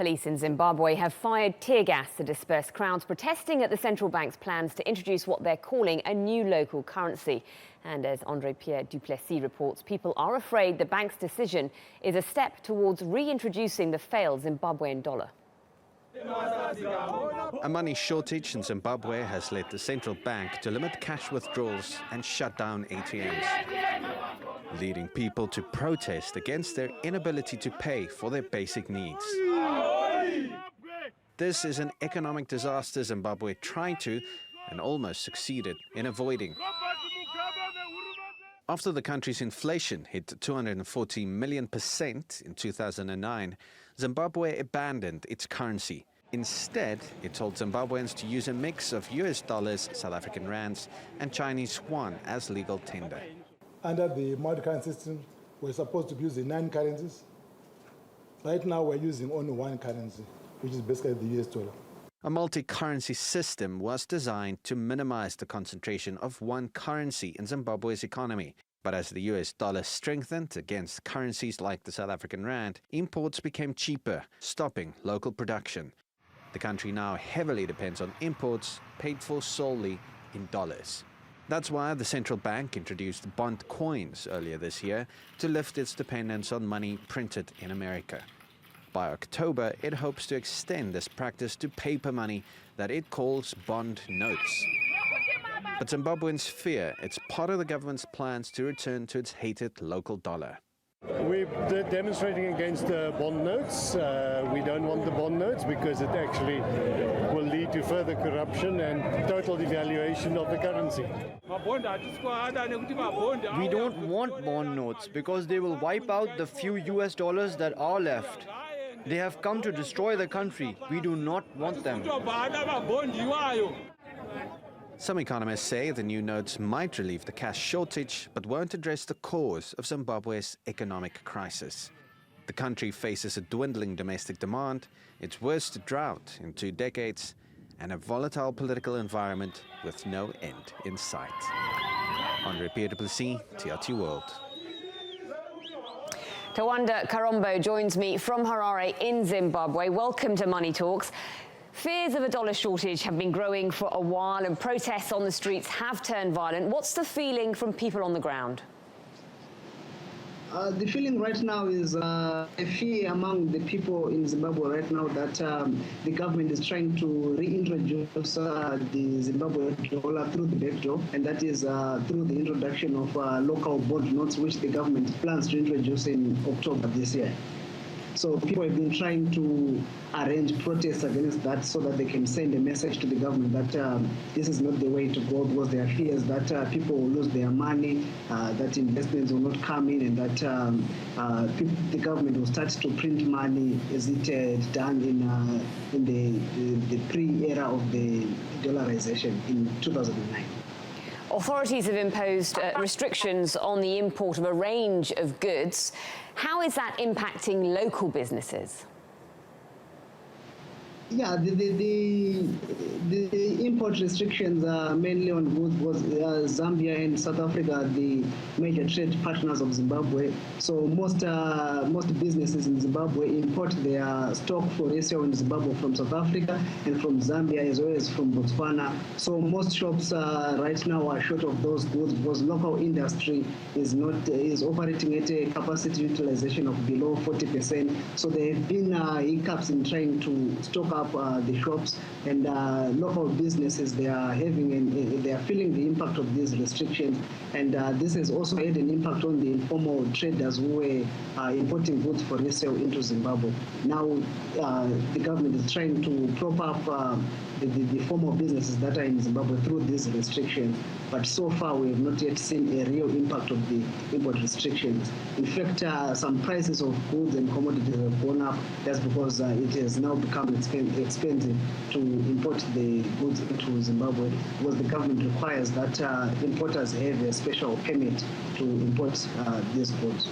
Police in Zimbabwe have fired tear gas to disperse crowds protesting at the central bank's plans to introduce what they're calling a new local currency. And as André-Pierre du Plessis reports, people are afraid the bank's decision is a step towards reintroducing the failed Zimbabwean dollar. A money shortage in Zimbabwe has led the central bank to limit cash withdrawals and shut down ATMs, leading people to protest against their inability to pay for their basic needs. This is an economic disaster Zimbabwe tried to and almost succeeded in avoiding. After the country's inflation hit 240 million% in 2009, Zimbabwe abandoned its currency. Instead, it told Zimbabweans to use a mix of US dollars, South African rands, and Chinese yuan as legal tender. Under the multi-currency system, we're supposed to be using 9 currencies. Right now, we're using only 1 currency, which is basically the US dollar. A multi-currency system was designed to minimize the concentration of one currency in Zimbabwe's economy. But as the US dollar strengthened against currencies like the South African rand, imports became cheaper, stopping local production. The country now heavily depends on imports paid for solely in dollars. That's why the central bank introduced bond coins earlier this year to lift its dependence on money printed in America. By October, it hopes to extend this practice to paper money that it calls bond notes. But Zimbabweans fear it's part of the government's plans to return to its hated local dollar. We're demonstrating against the bond notes. We don't want the bond notes because it actually will lead to further corruption and total devaluation of the currency. We don't want bond notes because they will wipe out the few US dollars that are left. They have come to destroy the country. We do not want them. Some economists say the new notes might relieve the cash shortage, but won't address the cause of Zimbabwe's economic crisis. The country faces a dwindling domestic demand, its worst drought in 2 decades, and a volatile political environment with no end in sight. André-Pierre du Plessis, TRT World. Tawanda Karombo joins me from Harare in Zimbabwe. Welcome to Money Talks. Fears of a dollar shortage have been growing for a while and protests on the streets have turned violent. What's the feeling from people on the ground? The feeling right now is a fear among the people in Zimbabwe right now that the government is trying to reintroduce the Zimbabwe dollar through the back door, and that is through the introduction of local bond notes, which the government plans to introduce in October this year. So people have been trying to arrange protests against that so that they can send a message to the government that this is not the way to go, because there are fears that people will lose their money, that investments will not come in, and that the government will start to print money as it had done in the pre-era of the dollarization in 2009. Authorities have imposed restrictions on the import of a range of goods. How is that impacting local businesses? Yeah, the import restrictions are mainly on goods was Zambia and South Africa, the major trade partners of Zimbabwe. So most businesses in Zimbabwe import their stock for resale in Zimbabwe from South Africa and from Zambia as well as from Botswana. So most shops right now are short of those goods because local industry is operating at a capacity utilization of below 40%. So there have been hiccups in trying to stock up the shops, and local businesses they are feeling the impact of these restrictions, and this has also had an impact on the informal traders who were importing goods for resale into Zimbabwe. Now the government is trying to prop up the formal businesses that are in Zimbabwe through these restrictions, but so far we have not yet seen a real impact of the import restrictions. In fact, some prices of goods and commodities have gone up. That's because it has now become expensive to import the goods into Zimbabwe, because the government requires that importers have a special permit to import these goods.